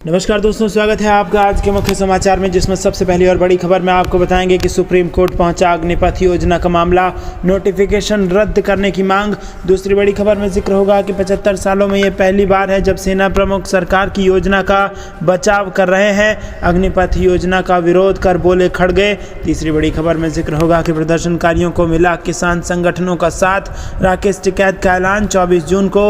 नमस्कार दोस्तों, स्वागत है आपका आज के मुख्य समाचार में, जिसमें सबसे पहली और बड़ी खबर में आपको बताएंगे कि सुप्रीम कोर्ट पहुंचा अग्निपथ योजना का मामला, नोटिफिकेशन रद्द करने की मांग। दूसरी बड़ी खबर में जिक्र होगा कि 75 सालों में ये पहली बार है जब सेना प्रमुख सरकार की योजना का बचाव कर रहे हैं। अग्निपथ योजना का विरोध कर बोले खड़गे। तीसरी बड़ी खबर में जिक्र होगा कि प्रदर्शनकारियों को मिला किसान संगठनों का साथ। राकेश टिकैत का ऐलान, 24 जून को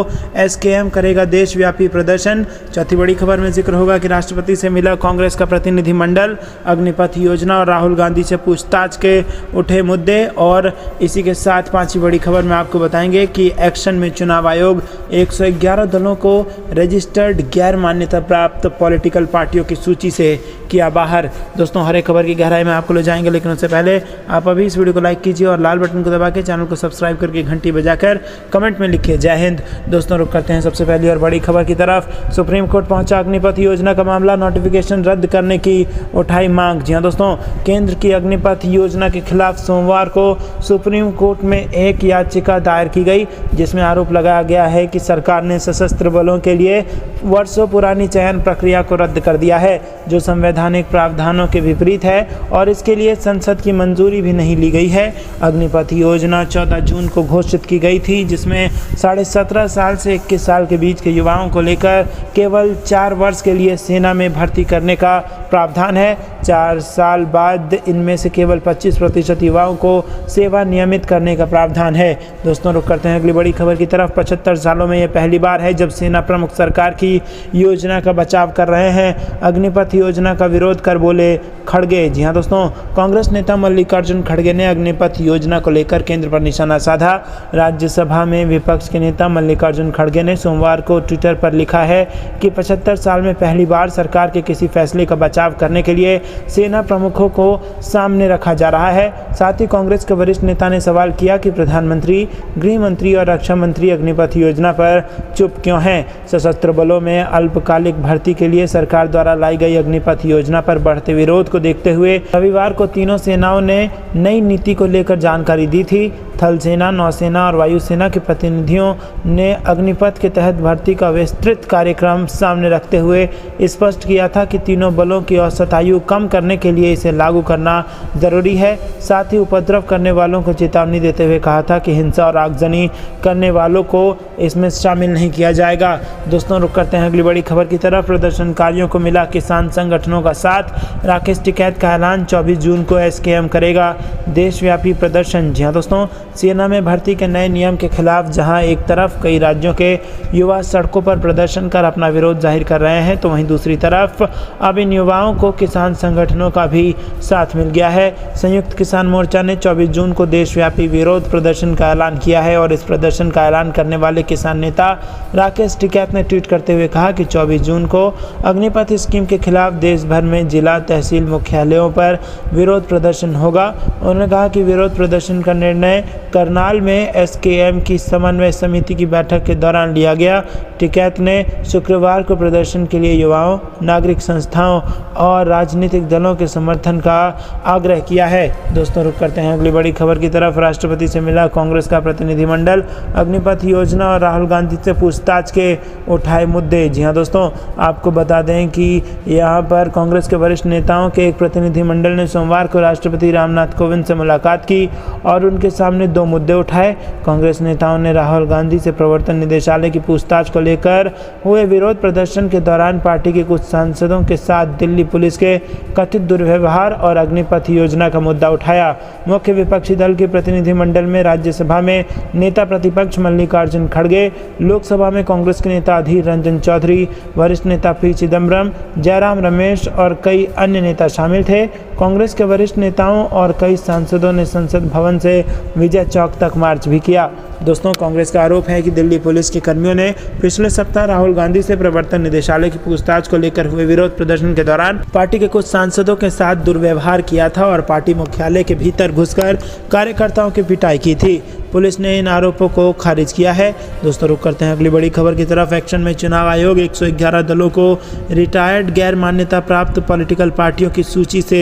SKM करेगा देशव्यापी प्रदर्शन। चौथी बड़ी खबर में जिक्र होगा कि राष्ट्रपति से मिला कांग्रेस का प्रतिनिधिमंडल। अग्निपथ योजना और राहुल गांधी से पूछताछ के उठे मुद्दे। और इसी के साथ पांचवी बड़ी खबर में आपको बताएंगे कि एक्शन में चुनाव आयोग 111 दलों को रजिस्टर्ड गैर मान्यता प्राप्त पॉलिटिकल पार्टियों की सूची से किया बाहर। दोस्तों, हर एक खबर की गहराई में आपको ले जाएंगे, लेकिन उससे पहले आप अभी इस वीडियो को लाइक कीजिए और लाल बटन को दबा के चैनल को सब्सक्राइब करके घंटी बजाकर कमेंट में लिखिए जय हिंद। दोस्तों, रुक करते हैं सबसे पहली और बड़ी खबर की तरफ। सुप्रीम कोर्ट पहुंचा अग्निपथ योजना का मामला, नोटिफिकेशन रद्द करने की उठाई मांग। जी हां दोस्तों, केंद्र की अग्निपथ योजना के खिलाफ सोमवार को सुप्रीम कोर्ट में एक याचिका दायर की गई, जिसमें आरोप लगाया गया है कि सरकार ने सशस्त्र बलों के लिए वर्षों पुरानी चयन प्रक्रिया को रद्द कर दिया है, जो संवैधानिक प्रावधानों के विपरीत है, और इसके लिए संसद की मंजूरी भी नहीं ली गई है। अग्निपथ योजना 14 जून को घोषित की गई थी, जिसमें 17.5 साल से 21 साल के बीच के युवाओं को लेकर केवल 4 वर्ष के लिए सेना में भर्ती करने का प्रावधान है। 4 साल बाद इनमें से केवल 25% युवाओं को सेवा नियमित करने का प्रावधान है। दोस्तों, रुक करते हैं अगली बड़ी खबर की तरफ। 75 सालों में यह पहली बार है जब सेना प्रमुख सरकार की योजना का बचाव कर रहे हैं। अग्निपथ योजना का विरोध कर बोले खड़गे। जी हां दोस्तों, कांग्रेस नेता मल्लिकार्जुन खड़गे ने अग्निपथ योजना को लेकर केंद्र पर निशाना साधा। राज्यसभा में विपक्ष के नेता मल्लिकार्जुन खड़गे ने सोमवार को ट्विटर पर लिखा है कि 75 साल में पहली बार सरकार के किसी फैसले का बचाव करने के लिए सेना प्रमुखों को सामने रखा जा रहा है। साथ ही कांग्रेस के वरिष्ठ नेता ने सवाल किया कि प्रधानमंत्री, गृह मंत्री और रक्षा मंत्री अग्निपथ योजना पर चुप क्यों हैं। सशस्त्र बलों में अल्पकालिक भर्ती के लिए सरकार द्वारा लाई गई अग्निपथ योजना पर बढ़ते विरोध को देखते हुए रविवार को तीनों सेनाओं ने नई नीति को लेकर जानकारी दी थी। थल सेना, नौसेना और वायुसेना के प्रतिनिधियों ने अग्निपथ के तहत भर्ती का विस्तृत कार्यक्रम सामने रखते हुए स्पष्ट किया था कि तीनों बलों की औसत आयु कम करने के लिए इसे लागू करना जरूरी है। साथ ही उपद्रव करने वालों को चेतावनी देते हुए कहा था कि हिंसा और आगजनी करने वालों को इसमें शामिल नहीं किया जाएगा। दोस्तों, रुक करते हैं अगली बड़ी खबर की तरफ। प्रदर्शनकारियों को मिला किसान संगठनों का साथ। राकेश टिकैत का ऐलान, 24 जून को SKM करेगा देशव्यापी प्रदर्शन। जी हां दोस्तों, सेना में भर्ती के नए नियम के खिलाफ जहां एक तरफ कई राज्यों के युवा सड़कों पर प्रदर्शन कर अपना विरोध जाहिर कर रहे हैं, तो वहीं दूसरी तरफ अब इन युवाओं को किसान संगठनों का भी साथ मिल गया है। संयुक्त किसान मोर्चा ने 24 जून को देशव्यापी विरोध प्रदर्शन का ऐलान किया है, और इस प्रदर्शन का ऐलान करने वाले किसान नेता राकेश टिकैत ने ट्वीट करते हुए कहा कि 24 जून को अग्निपथ स्कीम के खिलाफ देश भर में जिला तहसील मुख्यालयों पर विरोध प्रदर्शन होगा। उन्होंने कहा कि विरोध प्रदर्शन का निर्णय करनाल में SKM की समन्वय समिति की बैठक के दौरान लिया गया। टिकैत ने शुक्रवार को प्रदर्शन के लिए युवाओं, नागरिक संस्थाओं और राजनीतिक दलों के समर्थन का आग्रह किया है। दोस्तों, रुक करते हैं अगली बड़ी खबर की तरफ। राष्ट्रपति से मिला कांग्रेस का प्रतिनिधिमंडल। अग्निपथ योजना और राहुल गांधी से पूछताछ के उठाए मुद्दे। जी हां दोस्तों, आपको बता दें कि यहाँ पर कांग्रेस के वरिष्ठ नेताओं के एक प्रतिनिधिमंडल ने सोमवार को राष्ट्रपति रामनाथ कोविंद से मुलाकात की और उनके सामने 2 मुद्दे उठाए। कांग्रेस नेताओं ने राहुल गांधी से प्रवर्तन निदेशालय की पूछताछ को लेकर हुए विरोध प्रदर्शन के दौरान पार्टी के कुछ सांसदों के साथ दिल्ली पुलिस के कथित दुर्व्यवहार और अग्निपथ योजना का मुद्दा उठाया। मुख्य विपक्षी दल के प्रतिनिधिमंडल में राज्यसभा में नेता प्रतिपक्ष मल्लिकार्जुन खड़गे, लोकसभा में कांग्रेस के नेता अधीर रंजन चौधरी, वरिष्ठ नेता पी चिदम्बरम, जयराम रमेश और कई अन्य नेता शामिल थे। कांग्रेस के वरिष्ठ नेताओं और कई सांसदों ने संसद भवन से विजय चौक तक मार्च भी किया। दोस्तों, कांग्रेस का आरोप है कि दिल्ली पुलिस के कर्मियों ने पिछले सप्ताह राहुल गांधी से प्रवर्तन निदेशालय की पूछताछ को लेकर हुए विरोध प्रदर्शन के दौरान पार्टी के कुछ सांसदों के साथ दुर्व्यवहार किया था और पार्टी मुख्यालय के भीतर घुसकर कार्यकर्ताओं की पिटाई की थी। पुलिस ने इन आरोपों को खारिज किया है। दोस्तों, रुक करते हैं अगली बड़ी खबर की तरफ। एक्शन में चुनाव आयोग 111 दलों को रिटायर्ड गैर मान्यता प्राप्त पॉलिटिकल पार्टियों की सूची से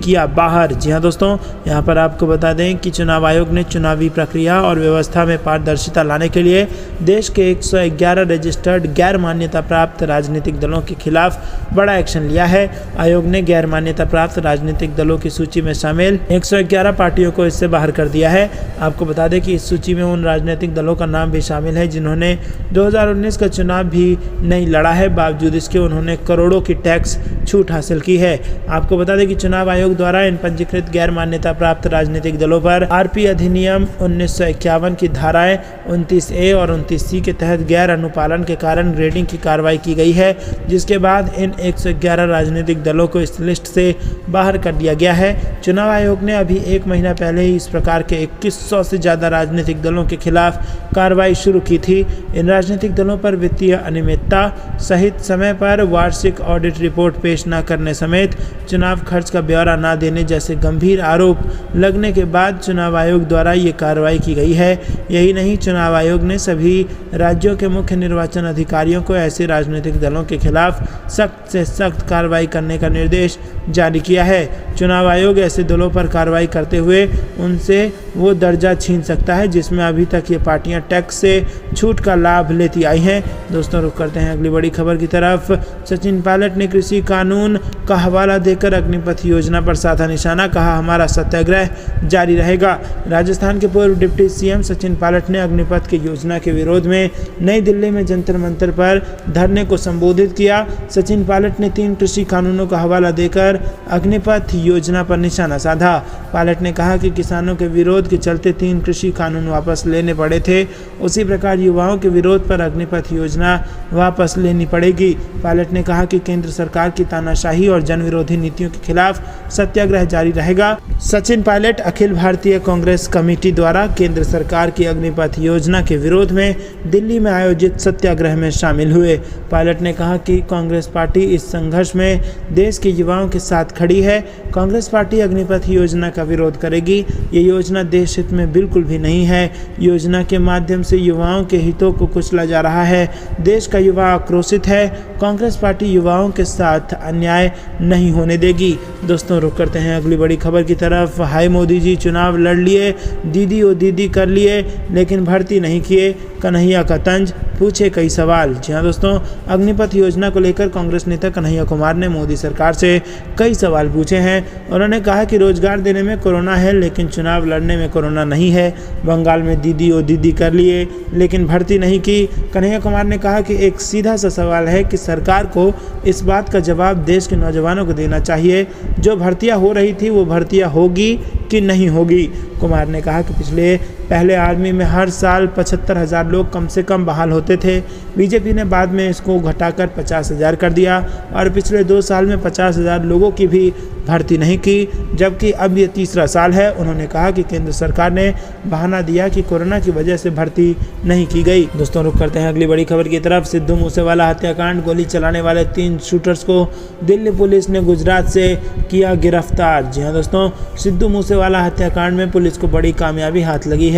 किया बाहर। जी हां दोस्तों, यहां पर आपको बता दें कि चुनाव आयोग ने चुनावी प्रक्रिया और व्यवस्था में पारदर्शिता लाने के लिए देश के 111 रजिस्टर्ड गैर मान्यता प्राप्त राजनीतिक दलों के खिलाफ बड़ा एक्शन लिया है। आयोग ने गैर मान्यता प्राप्त राजनीतिक दलों की सूची में शामिल 111 पार्टियों को इससे बाहर कर दिया है। आपको बता दें कि इस सूची में उन राजनीतिक दलों का नाम भी शामिल है जिन्होंने 2019 का चुनाव भी नहीं लड़ा है, बावजूद इसके उन्होंने करोड़ों की टैक्स छूट हासिल की है। आपको बता दें कि चुनाव आयोग द्वारा इन पंजीकृत गैर मान्यता प्राप्त राजनीतिक दलों पर आरपी अधिनियम 1951 की धाराएं 29A और 29C के तहत गैर अनुपालन के कारण ग्रेडिंग की कार्रवाई की गई है, जिसके बाद इन 111 राजनीतिक दलों को इस लिस्ट से बाहर कर दिया गया है। चुनाव आयोग ने अभी 1 महीना पहले ही इस प्रकार के 2100 से ज़्यादा राजनीतिक दलों के खिलाफ कार्रवाई शुरू की थी। इन राजनीतिक दलों पर वित्तीय अनियमितता सहित समय पर वार्षिक ऑडिट रिपोर्ट पेश न करने समेत चुनाव खर्च का ब्यौरा न देने जैसे गंभीर आरोप लगने के बाद चुनाव आयोग द्वारा ये कार्रवाई की गई है। यही नहीं, चुनाव आयोग ने सभी राज्यों के मुख्य निर्वाचन अधिकारियों को ऐसे राजनीतिक दलों के खिलाफ सख्त से सख्त कार्रवाई करने का निर्देश जारी किया है। चुनाव आयोग ऐसे दलों पर कार्रवाई करते हुए उनसे वो दर्जा छीन सकता है जिसमें अभी तक ये पार्टियां टैक्स से छूट का लाभ लेती आई हैं। दोस्तों, रुक करते हैं अगली बड़ी खबर की तरफ। सचिन पायलट ने कृषि कानून का हवाला देकर अग्निपथ योजना पर साधा निशाना, कहा हमारा सत्याग्रह जारी रहेगा। राजस्थान के पूर्व डिप्टी सीएम सचिन पायलट ने अग्निपथ की योजना के विरोध में नई दिल्ली में जंतर मंतर पर धरने को संबोधित किया। सचिन पायलट ने 3 कृषि कानूनों का हवाला देकर अग्निपथ योजना पर निशाना साधा। पायलट ने कहा कि किसानों के विरोध के चलते 3 कृषि कानून वापस लेने पड़े थे, उसी प्रकार युवाओं के विरोध पर अग्निपथ योजना वापस लेनी पड़ेगी। पायलट ने कहा कि केंद्र सरकार की तानाशाही और जन विरोधी नीतियों के खिलाफ सत्याग्रह जारी रहेगा। सचिन पायलट अखिल भारतीय कांग्रेस कमेटी द्वारा केंद्र सरकार की अग्निपथ योजना के विरोध में दिल्ली में आयोजित सत्याग्रह में शामिल हुए। पायलट ने कहा कि कांग्रेस पार्टी इस संघर्ष में देश के युवाओं के साथ खड़ी है। कांग्रेस पार्टी अग्निपथ योजना का विरोध करेगी। ये योजना देश हित में बिल्कुल भी नहीं है। योजना के माध्यम से युवाओं के हितों को कुचला जा रहा है। देश का युवा आक्रोशित है। कांग्रेस पार्टी युवाओं के साथ अन्याय नहीं होने देगी। दोस्तों, रुक करते हैं अगली बड़ी खबर की तरफ। हाय मोदी जी, चुनाव लड़ लिए, दीदी ओ दीदी कर लिए, लेकिन भर्ती नहीं किए, कन्हैया का तंज, पूछे कई सवाल। जी हाँ दोस्तों, अग्निपथ योजना को लेकर कांग्रेस नेता कन्हैया कुमार ने मोदी सरकार से कई सवाल पूछे हैं। उन्होंने कहा कि रोजगार देने में कोरोना है, लेकिन चुनाव लड़ने में कोरोना नहीं है। बंगाल में दीदी ओ दीदी कर लिए, लेकिन भर्ती नहीं की। कन्हैया कुमार ने कहा कि एक सीधा सा सवाल है कि सरकार को इस बात का जवाब देश के नौजवानों को देना चाहिए, जो भर्तियां हो रही थी वो भर्तियां होगी कि नहीं होगी। कुमार ने कहा कि पहले आर्मी में हर साल 75,000 लोग कम से कम बहाल होते थे। बीजेपी ने बाद में इसको घटाकर 50,000 कर दिया और पिछले 2 साल में 50,000 लोगों की भी भर्ती नहीं की, जबकि अब ये तीसरा साल है। उन्होंने कहा कि केंद्र सरकार ने बहाना दिया कि कोरोना की वजह से भर्ती नहीं की गई। दोस्तों, रुक करते हैं अगली बड़ी खबर की तरफ। सिद्धू मूसेवाला हत्याकांड, गोली चलाने वाले 3 शूटर्स को दिल्ली पुलिस ने गुजरात से किया गिरफ्तार। जी हाँ दोस्तों, सिद्धू मूसेवाला हत्याकांड में पुलिस को बड़ी कामयाबी हाथ लगी है।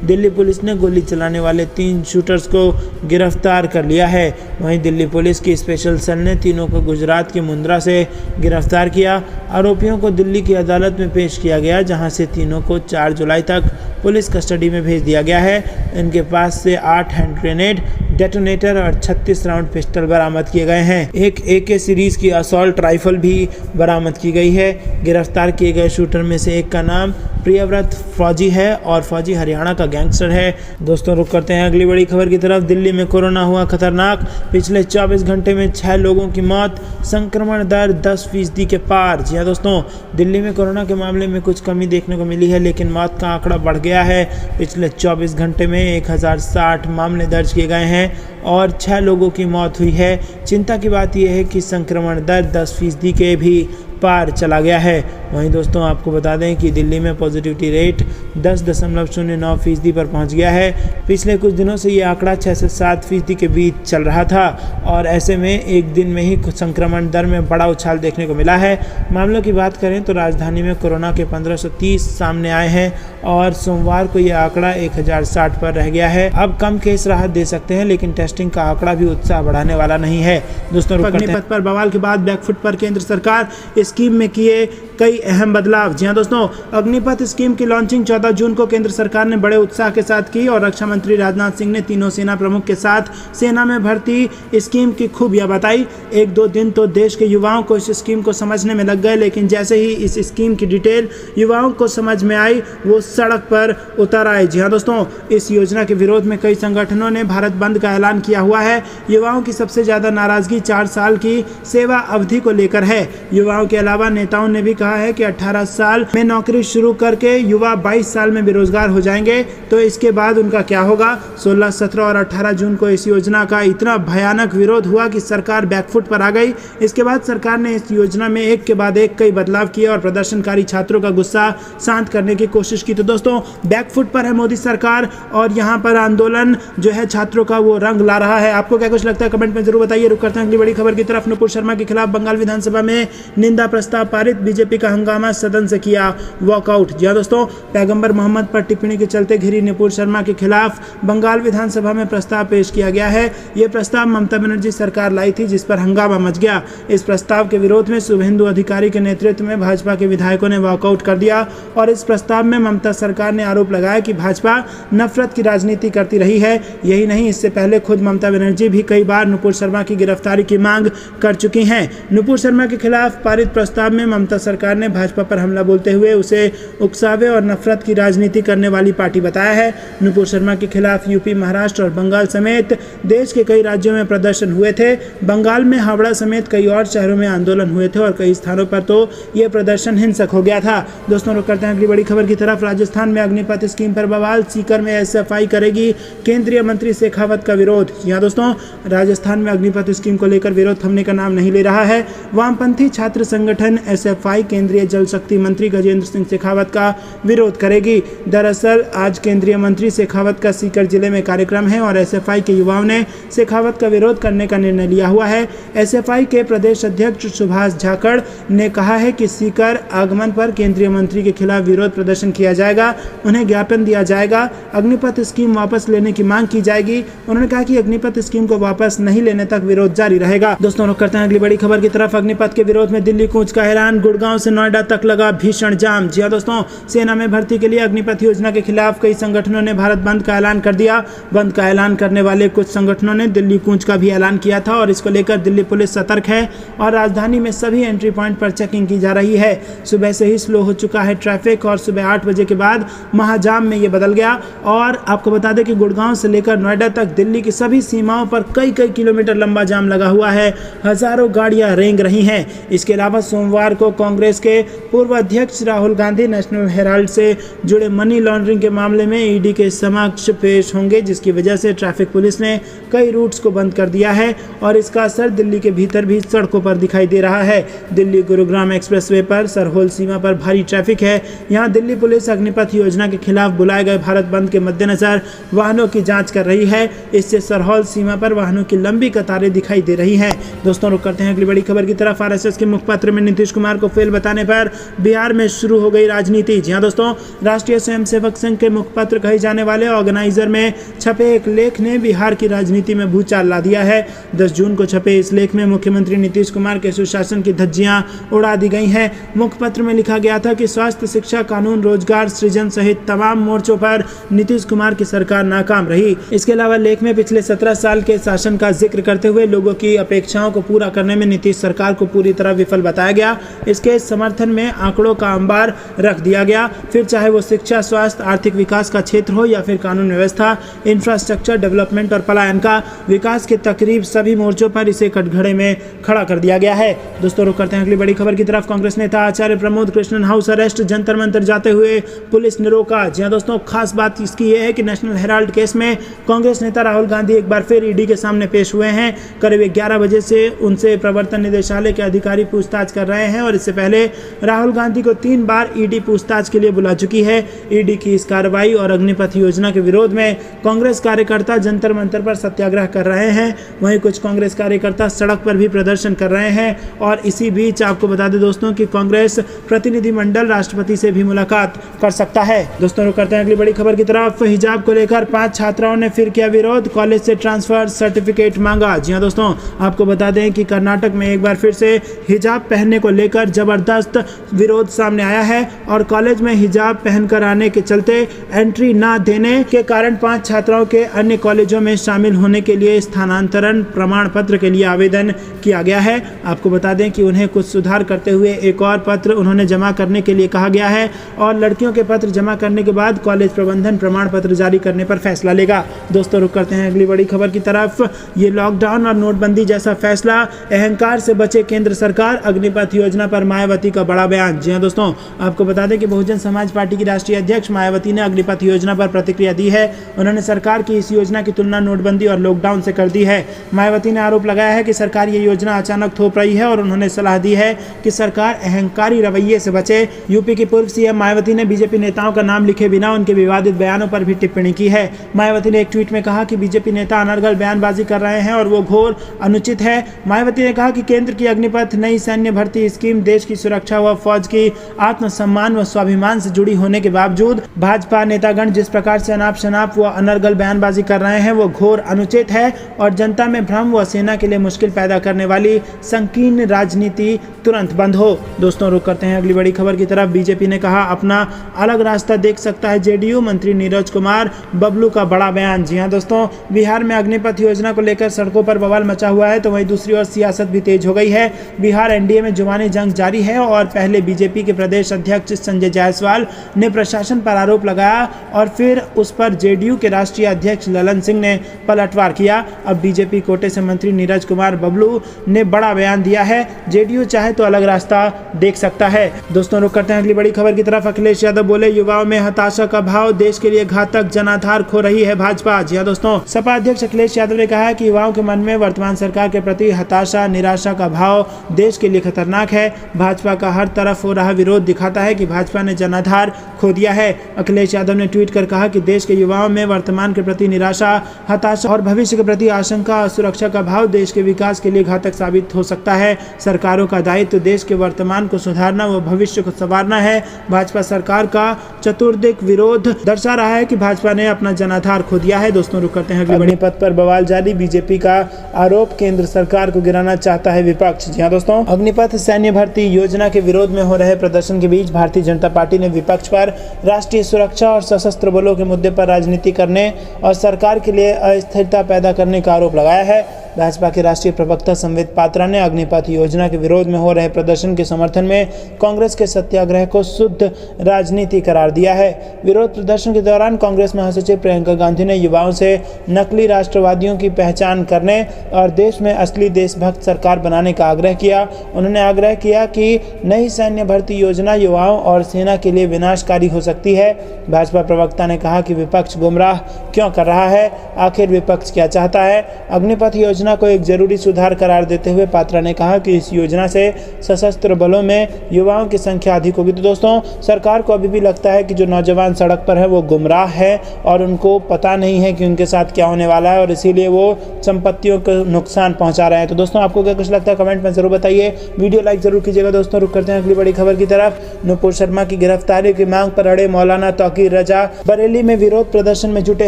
दिल्ली पुलिस ने गोली चलाने वाले 3 शूटर्स को गिरफ्तार कर लिया है। वहीं दिल्ली पुलिस की स्पेशल सेल ने तीनों को गुजरात के मुंद्रा से गिरफ्तार किया। आरोपियों को दिल्ली की अदालत में पेश किया गया, जहां से तीनों को 4 जुलाई तक पुलिस कस्टडी में भेज दिया गया है। इनके पास से 8 हैंड ग्रेनेड, डेटोनेटर और 36 राउंड पिस्टल बरामद किए गए हैं। एक AK सीरीज की असॉल्ट राइफल भी बरामद की गई है। गिरफ्तार किए गए शूटर में से एक का नाम प्रियव्रत फौजी है और फौजी हरियाणा का गैंगस्टर है। दोस्तों, रुक करते हैं अगली बड़ी खबर की तरफ। दिल्ली में कोरोना हुआ खतरनाक, पिछले 24 घंटे में 6 लोगों की मौत, संक्रमण दर 10% के पार। जी हाँ दोस्तों, दिल्ली में कोरोना के मामले में कुछ कमी देखने को मिली है, लेकिन मौत का आंकड़ा बढ़ गया है। पिछले 24 घंटे में 1060 मामले दर्ज किए गए हैं और 6 लोगों की मौत हुई है। चिंता की बात यह है कि संक्रमण दर 10% के भी पार चला गया है। वहीं दोस्तों, आपको बता दें कि दिल्ली में पॉजिटिविटी रेट 10.09% पर पहुंच गया है। पिछले कुछ दिनों से ये आंकड़ा 6 से 7% के बीच चल रहा था और ऐसे में एक दिन में ही संक्रमण दर में बड़ा उछाल देखने को मिला है। मामलों की बात करें तो राजधानी में कोरोना के 1530 सामने आए हैं और सोमवार को यह आंकड़ा 1060 पर रह गया है। अब कम केस राहत दे सकते हैं, लेकिन टेस्टिंग का आंकड़ा भी उत्साह बढ़ाने वाला नहीं है। दोस्तों, अग्निपथ पर बवाल के बाद बैकफुट पर केंद्र सरकार स्कीम में किए कई अहम बदलाव। जी हां दोस्तों, अग्निपथ स्कीम की लॉन्चिंग 14 जून को केंद्र सरकार ने बड़े उत्साह के साथ की और रक्षा मंत्री राजनाथ सिंह ने तीनों सेना प्रमुख के साथ सेना में भर्ती स्कीम की खूबियां बताई। 1-2 दिन तो देश के युवाओं को इस स्कीम को समझने में लग गए, लेकिन जैसे ही इस स्कीम की डिटेल युवाओं को समझ में आई, वो सड़क पर उतर आए। जी हां दोस्तों, इस योजना के विरोध में कई संगठनों ने भारत बंद का ऐलान किया हुआ है। युवाओं की सबसे ज्यादा नाराजगी 4 साल की सेवा अवधि को लेकर है। युवाओं के अलावा नेताओं ने भी कहा है कि 18 साल में नौकरी शुरू करके युवा 22 साल में बेरोजगार हो जाएंगे, तो इसके बाद उनका क्या होगा। 16, 17 और 18 जून को इस योजना का इतना भयानक विरोध हुआ कि सरकार बैकफुट पर आ गई। इसके बाद सरकार ने इस योजना में एक के बाद एक कई बदलाव किए और प्रदर्शनकारी छात्रों का गुस्सा शांत करने की कोशिश की। तो दोस्तों, बैकफुट पर है मोदी सरकार और यहाँ पर आंदोलन जो है छात्रों का वो रंग ला रहा है। आपको क्या कुछ लगता है कमेंट में जरूर बताइए। रुक करते हैं अगली बड़ी खबर की तरफ। नुपुर शर्मा के खिलाफ बंगाल विधानसभा में निंदा प्रस्ताव पारित, बीजेपी का हंगामा, सदन से किया वॉकआउट। जी दोस्तों, पैगंबर मोहम्मद पर टिप्पणी के चलते घिरी नुपुर शर्मा के खिलाफ बंगाल विधानसभा में प्रस्ताव पेश किया गया है। यह प्रस्ताव ममता बनर्जी सरकार लाई थी, जिस पर हंगामा मच गया। इस प्रस्ताव के विरोध में शुभेंदु अधिकारी के नेतृत्व में भाजपा के विधायकों ने वॉकआउट कर दिया और इस प्रस्ताव में ममता सरकार ने आरोप लगाया कि भाजपा नफरत की राजनीति करती रही है। यही नहीं, इससे पहले खुद ममता बनर्जी भी कई बार नुपुर शर्मा की गिरफ्तारी की मांग कर चुकी हैं। नुपुर शर्मा के खिलाफ पारित प्रस्ताव में ममता सरकार ने भाजपा पर हमला बोलते हुए उसे उकसावे और नफरत की राजनीति करने वाली पार्टी बताया है। नुपुर शर्मा के खिलाफ यूपी, महाराष्ट्र और बंगाल समेत देश के कई राज्यों में प्रदर्शन हुए थे। बंगाल में हावड़ा समेत कई और शहरों में आंदोलन हुए थे और कई स्थानों पर तो ये प्रदर्शन हिंसक हो गया था। दोस्तों, रुक करते हैं अगली बड़ी खबर की तरफ। राजस्थान में अग्निपथ स्कीम पर बवाल, सीकर में एसएफआई करेगी केंद्रीय मंत्री शेखावत का विरोध। यहाँ दोस्तों, राजस्थान में अग्निपथ स्कीम को लेकर विरोध थमने का नाम नहीं ले रहा है। वामपंथी छात्र संगठन एसएफआई केंद्रीय जल शक्ति मंत्री गजेंद्र सिंह शेखावत का विरोध करेगी। दरअसल आज केंद्रीय मंत्री शेखावत का सीकर जिले में कार्यक्रम है और एसएफआई के युवाओं ने शेखावत का विरोध करने का निर्णय लिया हुआ है। एसएफआई के प्रदेश अध्यक्ष सुभाष झाकड़ ने कहा है कि सीकर आगमन पर केंद्रीय मंत्री के खिलाफ विरोध प्रदर्शन किया जाएगा, उन्हें ज्ञापन दिया जाएगा, अग्निपथ स्कीम वापस लेने की मांग की जाएगी। उन्होंने कहा कि अग्निपथ स्कीम को वापस नहीं लेने तक विरोध जारी रहेगा। दोस्तों, रुक करते हैं अगली बड़ी खबर की तरफ। अग्निपथ के विरोध में दिल्ली कूच का ऐलान, गुड़गांव से नोएडा तक लगा भीषण जाम। जी हां दोस्तों, सेना में भर्ती के लिए अग्निपथ योजना के खिलाफ कई संगठनों ने भारत बंद का ऐलान कर दिया। बंद का ऐलान करने वाले कुछ संगठनों ने दिल्ली कूच का भी ऐलान किया था और इसको लेकर दिल्ली पुलिस सतर्क है और राजधानी में सभी एंट्री पॉइंट पर चेकिंग की जा रही है। सुबह से ही स्लो हो चुका है ट्रैफिक और सुबह 8 बजे के बाद महाजाम में ये बदल गया। और आपको बता दें कि गुड़गांव से लेकर नोएडा तक दिल्ली की सभी सीमाओं पर कई किलोमीटर लंबा जाम लगा हुआ है। हजारों गाड़ियां रेंग रही हैं। इसके अलावा सोमवार को कांग्रेस के पूर्व अध्यक्ष राहुल गांधी नेशनल हेराल्ड से जुड़े मनी लॉन्ड्रिंग के मामले में ईडी के समक्ष पेश होंगे, जिसकी वजह से ट्रैफिक पुलिस ने कई रूट्स को बंद कर दिया है और इसका असर दिल्ली के भीतर भी सड़कों पर दिखाई दे रहा है। दिल्ली गुरुग्राम एक्सप्रेसवे पर सरहोल सीमा पर भारी ट्रैफिक है। यहाँ दिल्ली पुलिस अग्निपथ योजना के खिलाफ बुलाए गए भारत बंद के मद्देनजर वाहनों की जांच कर रही है। इससे सरहोल सीमा पर वाहनों की लंबी कतारें दिखाई दे रही हैं। दोस्तों, रुक करते हैं अगली बड़ी खबर की तरफ। आरएसएस के मुखपत्र में नीतीश कुमार को फेल बताने पर बिहार में शुरू हो गई राजनीति। जी हाँ दोस्तों, राष्ट्रीय स्वयंसेवक संघ के मुखपत्र कहे जाने वाले ऑर्गेनाइजर में छपे एक लेख ने बिहार की राजनीति में भूचाल ला दिया है। 10 जून को छपे इस लेख में मुख्यमंत्री नीतीश कुमार के सुशासन की धज्जियां उड़ा दी गई हैं। मुखपत्र में लिखा गया था कि स्वास्थ्य, शिक्षा, कानून, रोजगार सृजन सहित तमाम मोर्चों पर नीतीश कुमार की सरकार नाकाम रही। इसके अलावा लेख में पिछले 17 साल के शासन का जिक्र करते हुए लोगों की अपेक्षाओं को पूरा करने में नीतीश सरकार को पूरी तरह विफल बताया गया। इसके समर्थन में आंकड़ों का अंबार रख दिया गया, फिर चाहे वो शिक्षा, स्वास्थ्य, आर्थिक विकास का क्षेत्र हो या फिर कानून व्यवस्था, इंफ्रास्ट्रक्चर डेवलपमेंट और पलायन का विकास के तकरीब सभी मोर्चों पर इसे कटघरे में खड़ा कर दिया गया है। दोस्तों, रुक करते हैं अगली बड़ी खबर की तरफ। कांग्रेस नेता आचार्य प्रमोद कृष्णन हाउस अरेस्ट, जंतर मंतर जाते हुए पुलिस ने रोका। जी हां दोस्तों, खास बात इसकी यह है कि नेशनल हेराल्ड केस में कांग्रेस नेता राहुल गांधी एक बार फिर ईडी के सामने पेश हुए हैं। करीब 11 बजे से उनसे प्रवर्तन निदेशालय के अधिकारी पूछताछ कर रहे हैं और इससे पहले राहुल गांधी को 3 बार ईडी पूछताछ के लिए बुला चुकी है। ईडी की इस कार्रवाई और अग्निपथ योजना के विरोध में कांग्रेस कार्यकर्ता जंतर मंतर पर सत्याग्रह कर रहे हैं। वहीं कुछ कांग्रेस कार्यकर्ता सड़क पर भी प्रदर्शन कर रहे हैं। और इसी बीच आपको बता दें दोस्तों कि कांग्रेस प्रतिनिधिमंडल राष्ट्रपति से भी मुलाकात कर सकता है। दोस्तों रुक करते हैं अगली बड़ी खबर की तरफ। हिजाब को लेकर 5 छात्राओं ने फिर किया विरोध, कॉलेज से ट्रांसफर सर्टिफिकेट मांगा। जी हां दोस्तों, आपको बता दें कि कर्नाटक में एक बार फिर से हिजाब पहनने को लेकर जबरदस्त विरोध सामने आया है और कॉलेज में हिजाब पहनकर आने के चलते एंट्री ना देने के कारण 5 छात्राओं के अन्य कॉलेजों में शामिल होने के लिए स्थानांतरण प्रमाण पत्र के लिए आवेदन किया गया है। आपको बता दें कि उन्हें कुछ सुधार करते हुए एक और पत्र उन्होंने जमा करने के लिए कहा गया है और लड़कियों के पत्र जमा करने के बाद कॉलेज प्रबंधन प्रमाण पत्र जारी करने पर फैसला लेगा। दोस्तों रुक करते हैं अगली बड़ी खबर की तरफ। ये लॉकडाउन और नोटबंदी जैसा फैसला, अहंकार से बचे केंद्र सरकार, अग्निपथ योजना पर मायावती का बड़ा बयान। जी हां दोस्तों, आपको बता दें कि बहुजन समाज पार्टी की राष्ट्रीय अध्यक्ष मायावती ने अग्निपथ योजना पर प्रतिक्रिया दी है। उन्होंने सरकार की इस योजना की तुलना नोटबंदी और लॉकडाउन से कर दी है। मायावती ने आरोप लगाया है कि सरकार ये योजना अचानक थोप रही है और उन्होंने सलाह दी है कि सरकार अहंकारी रवैये से बचे। यूपी की पूर्व सीएम मायावती ने बीजेपी नेताओं का नाम लिखे बिना उनके विवादित बयानों पर भी टिप्पणी की है। मायावती ने एक ट्वीट में कहा कि बीजेपी नेता अनर्गल बयानबाजी कर रहे हैं और वो घोर अनुचित है। मायावती ने कहा कि केंद्र की अग्निपथ नई सैन्य भर्ती स्कीम देश की सुरक्षा व फौज की आत्मसम्मान व स्वाभिमान से जुड़ी होने के बावजूद भाजपा नेतागण जिस प्रकार से अनाप शनाप व अनर्गल बयानबाजी कर रहे हैं वो घोर अनुचित है और जनता में भ्रम व सेना के लिए मुश्किल पैदा करने वाली संकीर्ण राजनीति तुरंत बंद हो। दोस्तों रुक करते हैं अगली बड़ी खबर की तरफ। बीजेपी ने कहा अपना अलग रास्ता देख सकता है जेडीयू, मंत्री नीरज कुमार बबलू का बड़ा बयान। जी हां दोस्तों, बिहार में अग्निपथ योजना को लेकर सड़कों पर बवाल मचा हुआ है तो वहीं दूसरी ओर सियासत भी तेज हो गई है। बिहार एनडीए में जुबानी जंग जारी है और पहले बीजेपी के प्रदेश अध्यक्ष संजय जायसवाल ने प्रशासन पर आरोप लगाया और फिर उस पर जेडीयू के राष्ट्रीय अध्यक्ष ललन सिंह ने पलटवार किया। अब बीजेपी कोटे से मंत्री नीरज कुमार बबलू ने बड़ा बयान दिया है, जेडीयू चाहे तो अलग रास्ता देख सकता है। दोस्तों रुक करते हैं अगली बड़ी खबर की तरफ। अखिलेश यादव बोले युवाओं में हताशा का भाव, देश के लिए घातक जनाधार खो रही है भाजपा। जी हां दोस्तों, सपा अध्यक्ष अखिलेश यादव ने कहा है कि युवाओं के मन में वर्तमान सरकार के प्रति हताशा निराशा का भाव देश के लिए खतरनाक है। भाजपा का हर तरफ हो रहा विरोध दिखाता है कि भाजपा ने जनाधार खो दिया है। अखिलेश यादव ने ट्वीट कर कहा कि देश के युवाओं में वर्तमान के प्रति निराशा, हताशा और भविष्य के प्रति आशंका और सुरक्षा का भाव देश के विकास के लिए घातक साबित हो सकता है। सरकारों का दायित्व देश के वर्तमान को सुधारना व भविष्य को संवारना है। भाजपा सरकार का चतुर्दिक विरोध दर्शा रहा है कि भाजपा ने अपना जनाधार खो दिया है। दोस्तों रुक करते हैं अग्निपथ पर बवाल जारी, बीजेपी का आरोप केंद्र सरकार को गिराना चाहता है विपक्ष। जी हां दोस्तों, अग्निपथ सैन्य भर्ती योजना के विरोध में हो रहे प्रदर्शन के बीच भारतीय जनता पार्टी ने विपक्ष पर राष्ट्रीय सुरक्षा और सशस्त्र बलों के मुद्दे पर राजनीति करने और सरकार के लिए अस्थिरता पैदा करने का आरोप लगाया है। भाजपा के राष्ट्रीय प्रवक्ता संबित पात्रा ने अग्निपथ योजना के विरोध में हो रहे प्रदर्शन के समर्थन में कांग्रेस के सत्याग्रह को शुद्ध राजनीति करार दिया है। विरोध प्रदर्शन के दौरान कांग्रेस महासचिव प्रियंका गांधी ने युवाओं से नकली राष्ट्रवादियों की पहचान करने और देश में असली देशभक्त सरकार बनाने का आग्रह किया। उन्होंने आग्रह किया कि नई सैन्य भर्ती योजना युवाओं और सेना के लिए विनाशकारी हो सकती है। भाजपा प्रवक्ता ने कहा कि विपक्ष गुमराह क्यों कर रहा है, आखिर विपक्ष क्या चाहता है। अग्निपथ योजना को एक जरूरी सुधार करार देते हुए पात्रा ने कहा कि इस योजना से सशस्त्र बलों में युवाओं की संख्या अधिक होगी। तो दोस्तों, सरकार को अभी भी लगता है कि जो नौजवान सड़क पर है वो गुमराह है और उनको पता नहीं है कि उनके साथ क्या होने वाला है और इसीलिए वो संपत्तियों को नुकसान पहुंचा रहे हैं। तो दोस्तों, आपको क्या कुछ लगता है कमेंट में जरूर बताइए। वीडियो लाइक जरूर कीजिएगा। दोस्तों रुक करते हैं अगली बड़ी खबर की तरफ। नुपुर शर्मा की गिरफ्तारी की मांग पर अड़े मौलाना तौकीर रजा, बरेली में विरोध प्रदर्शन में जुटे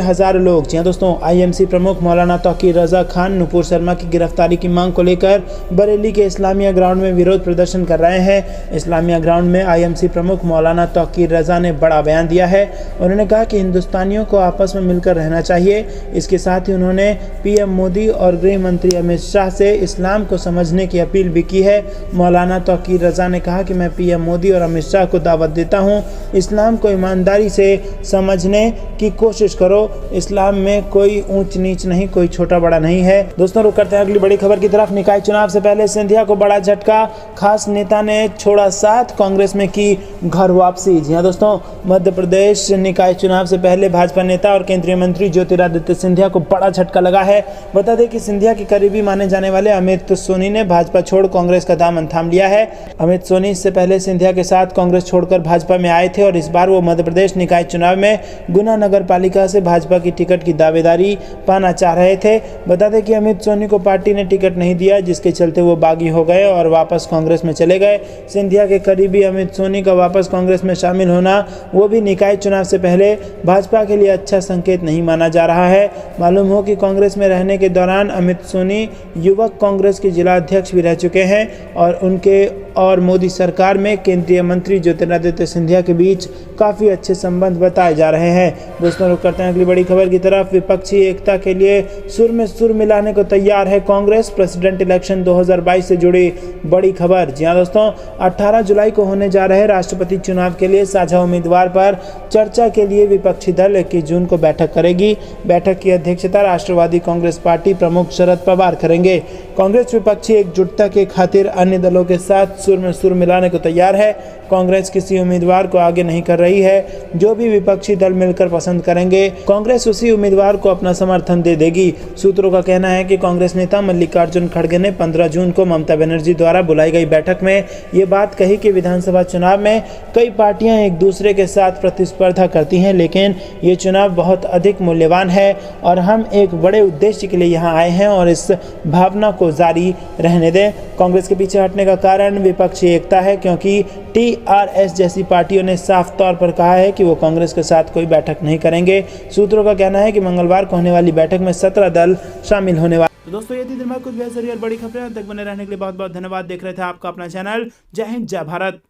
हजारों लोग। जी हां दोस्तों, आईएमसी प्रमुख मौलाना तौकीर रजा खान नुपुर शर्मा की गिरफ्तारी की मांग को लेकर बरेली के इस्लामिया ग्राउंड में विरोध प्रदर्शन कर रहे हैं। इस्लामिया ग्राउंड में आईएमसी प्रमुख मौलाना तौकीर रजा ने बड़ा बयान दिया है। उन्होंने कहा कि हिंदुस्तानियों को आपस में मिलकर रहना चाहिए। इसके साथ ही उन्होंने पीएम मोदी और गृह मंत्री अमित शाह से इस्लाम को समझने की अपील भी की है। मौलाना तौकीर रजा ने कहा कि मैं पीएम मोदी और अमित शाह को दावत देता हूं, इस्लाम को ईमानदारी से समझने की कोशिश करो। इस्लाम में कोई ऊंच नीच नहीं, कोई छोटा बड़ा नहीं है। दोस्तों रुक करते हैं अगली बड़ी खबर की तरफ। निकाय चुनाव से पहले सिंधिया को बड़ा झटका, खास नेता ने छोड़ा साथ, कांग्रेस में की घर वापसी। जी हां दोस्तों, मध्य प्रदेश निकाय चुनाव से पहले भाजपा नेता और केंद्रीय मंत्री ज्योतिरादित्य सिंधिया को बड़ा झटका लगा है। बता दें कि सिंधिया के करीबी माने जाने वाले अमित सोनी ने भाजपा छोड़ कांग्रेस का दामन थाम लिया है। अमित सोनी इससे पहले सिंधिया के साथ कांग्रेस छोड़कर भाजपा में आए थे और इस बार वो मध्य प्रदेश निकाय चुनाव में गुना नगर पालिका से भाजपा की टिकट की दावेदारी पाना चाह रहे थे। बता दें कि अमित सोनी को पार्टी ने टिकट नहीं दिया, जिसके चलते वो बागी हो गए और वापस कांग्रेस में चले गए। सिंधिया के करीबी अमित सोनी का वापस कांग्रेस में शामिल होना, वो भी निकाय चुनाव से पहले, भाजपा के लिए अच्छा संकेत नहीं माना जा रहा है। मालूम हो कि कांग्रेस में रहने के दौरान अमित सोनी युवक कांग्रेस के जिला अध्यक्ष भी रह चुके हैं और उनके और मोदी सरकार में केंद्रीय मंत्री ज्योतिरादित्य सिंधिया के बीच काफ़ी अच्छे संबंध बताए जा रहे हैं। दोस्तों, रुक करते हैं अगली बड़ी खबर की तरफ। विपक्षी एकता के लिए सुर में सुर मिलाने को तैयार है कांग्रेस, प्रेसिडेंट इलेक्शन 2022 से जुड़ी बड़ी खबर। जी हां दोस्तों, 18 जुलाई को होने जा रहे राष्ट्रपति चुनाव के लिए साझा उम्मीदवार पर चर्चा के लिए विपक्षी दल 21 जून को बैठक करेगी। बैठक की अध्यक्षता राष्ट्रवादी कांग्रेस पार्टी प्रमुख शरद पवार करेंगे। कांग्रेस विपक्षी एकजुटता के खातिर अन्य दलों के साथ सुर में सुर मिलाने को तैयार है। कांग्रेस किसी उम्मीदवार को आगे नहीं कर रही है, जो भी विपक्षी दल मिलकर पसंद करेंगे कांग्रेस उसी उम्मीदवार को अपना समर्थन दे देगी। सूत्रों का कहना है कि कांग्रेस नेता मल्लिकार्जुन खड़गे ने 15 जून को ममता बनर्जी द्वारा बुलाई गई बैठक में ये बात कही कि विधानसभा चुनाव में कई पार्टियां एक दूसरे के साथ प्रतिस्पर्धा करती हैं, लेकिन ये चुनाव बहुत अधिक मूल्यवान है और हम एक बड़े उद्देश्य के लिए यहाँ आए हैं और इस भावना को जारी रहने दें। कांग्रेस के पीछे हटने का कारण विपक्षी एकता है, क्योंकि टीआरएस जैसी पार्टियों ने साफ तौर पर कहा है कि वो कांग्रेस के साथ कोई बैठक नहीं करेंगे। सूत्रों का कहना है कि मंगलवार को होने वाली बैठक में 17 दल शामिल होने वाले। तो दोस्तों, ये थी दिन में कुछ बेहतरीन और बड़ी खबरें। तक बने रहने के लिए बहुत बहुत धन्यवाद। देख रहे थे आपका अपना चैनल जय हिंद जय भारत।